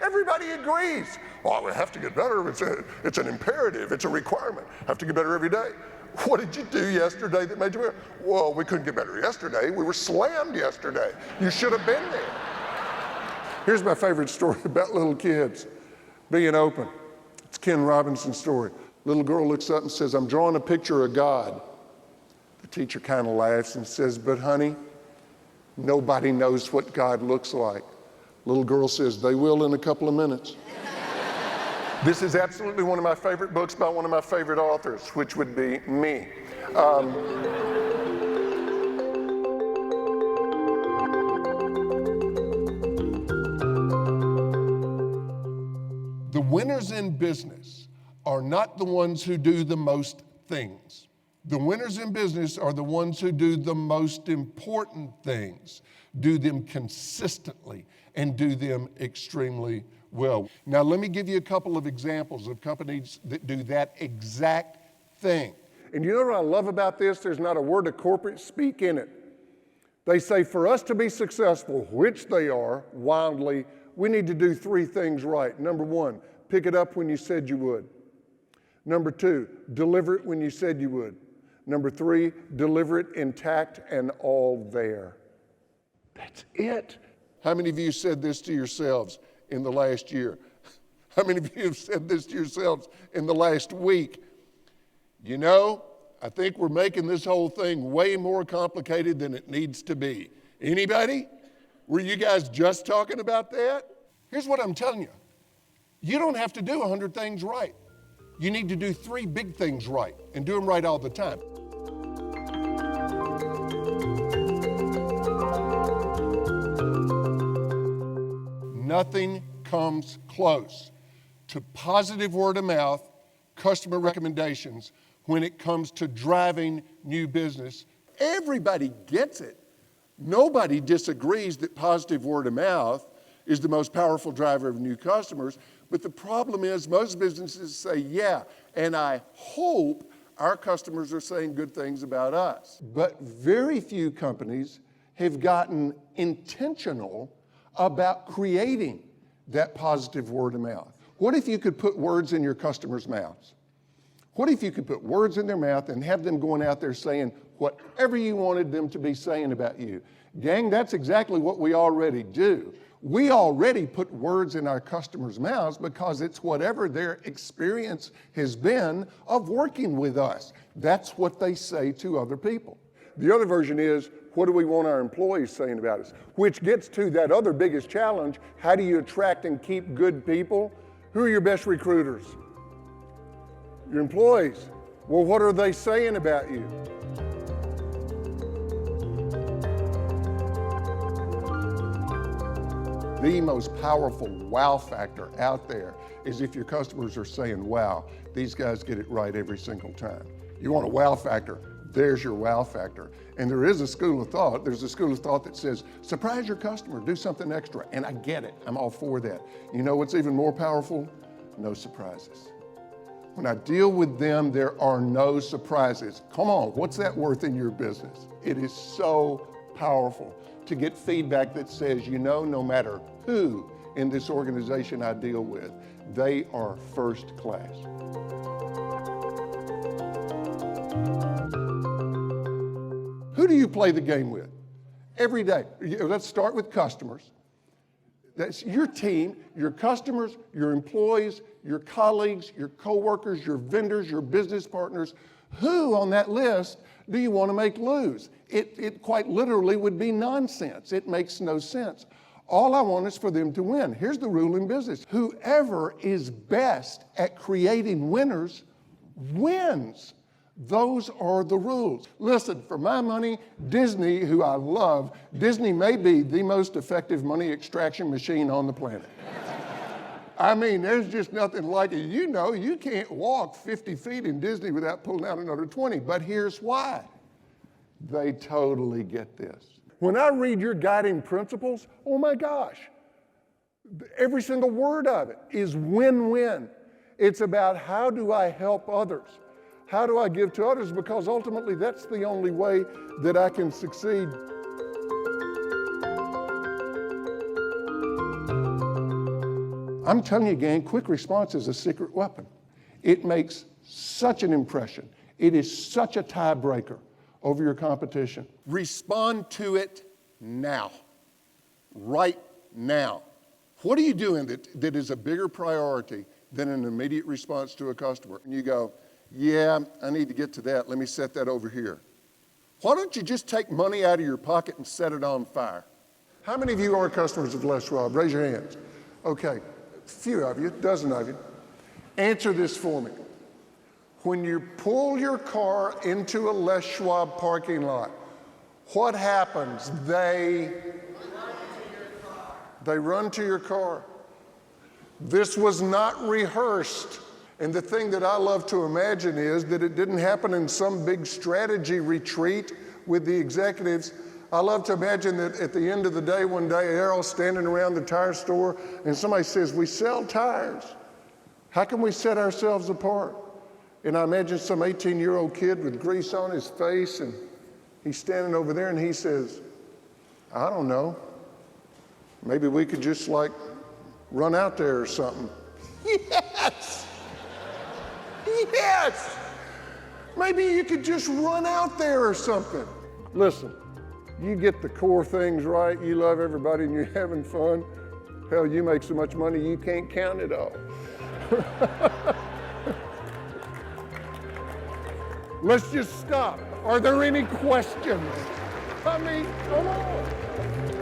Everybody agrees. Well, we have to get better. It's an imperative. It's a requirement. Have to get better every day. What did you do yesterday that made you better? Well, we couldn't get better yesterday. We were slammed yesterday. You should have been there. Here's my favorite story about little kids being open. It's Ken Robinson's story. Little girl looks up and says, I'm drawing a picture of God. The teacher kind of laughs and says, but honey, nobody knows what God looks like. Little girl says, they will in a couple of minutes. This is absolutely one of my favorite books by one of my favorite authors, which would be me. The winners in business are not the ones who do the most things. The winners in business are the ones who do the most important things, do them consistently, and do them extremely well. Now, let me give you a couple of examples of companies that do that exact thing. And you know what I love about this? There's not a word of corporate speak in it. They say for us to be successful, which they are wildly, we need to do three things right. Number one, pick it up when you said you would. Number two, deliver it when you said you would. Number three, deliver it intact and all there. That's it. How many of you said this to yourselves in the last year? How many of you have said this to yourselves in the last week? You know, I think we're making this whole thing way more complicated than it needs to be. Anybody? Were you guys just talking about that? Here's what I'm telling you. You don't have to do 100 things right. You need to do 3 big things right and do them right all the time. Nothing comes close to positive word of mouth, customer recommendations when it comes to driving new business. Everybody gets it. Nobody disagrees that positive word of mouth is the most powerful driver of new customers. But the problem is most businesses say, yeah, and I hope our customers are saying good things about us. But very few companies have gotten intentional about creating that positive word of mouth. What if you could put words in your customers' mouths? What if you could put words in their mouth and have them going out there saying whatever you wanted them to be saying about you? Gang, that's exactly what we already do. We already put words in our customers' mouths because it's whatever their experience has been of working with us. That's what they say to other people. The other version is, what do we want our employees saying about us? Which gets to that other biggest challenge. How do you attract and keep good people? Who are your best recruiters? Your employees. Well, what are they saying about you? The most powerful wow factor out there is if your customers are saying, wow, these guys get it right every single time. You want a wow factor, there's your wow factor. And there is a school of thought, there's a school of thought that says, surprise your customer, do something extra. And I get it, I'm all for that. You know what's even more powerful? No surprises. When I deal with them, there are no surprises. Come on, what's that worth in your business? It is so powerful to get feedback that says, you know, no matter who in this organization I deal with, they are first class. Who do you play the game with? Every day. Let's start with customers. That's your team, your customers, your employees, your colleagues, your coworkers, your vendors, your business partners. Who on that list do you want to make lose? It quite literally would be nonsense. It makes no sense. All I want is for them to win. Here's the rule in business. Whoever is best at creating winners wins. Those are the rules. Listen, for my money, Disney, who I love, Disney may be the most effective money extraction machine on the planet. I mean, there's just nothing like it. You know, you can't walk 50 feet in Disney without pulling out another 20, but here's why. They totally get this. When I read your guiding principles, oh my gosh, every single word of it is win-win. It's about how do I help others? How do I give to others? Because ultimately that's the only way that I can succeed. I'm telling you, gang, quick response is a secret weapon. It makes such an impression. It is such a tiebreaker over your competition. Respond to it now, right now. What are you doing that is a bigger priority than an immediate response to a customer? And you go, yeah, I need to get to that. Let me set that over here. Why don't you just take money out of your pocket and set it on fire? How many of you are customers of Les Schwab? Raise your hands. Okay, a few of you, a dozen of you. Answer this for me. When you pull your car into a Les Schwab parking lot, what happens? They run to your car. This was not rehearsed. And the thing that I love to imagine is that it didn't happen in some big strategy retreat with the executives. I love to imagine that at the end of the day, one day, they're all standing around the tire store and somebody says, we sell tires. How can we set ourselves apart? And I imagine some 18-year-old kid with grease on his face, and he's standing over there and he says, I don't know. Maybe we could just like run out there or something. Yes! Yes! Maybe you could just run out there or something. Listen, you get the core things right, you love everybody and you're having fun. Hell, you make so much money you can't count it all. Let's just stop. Are there any questions? I mean, come on.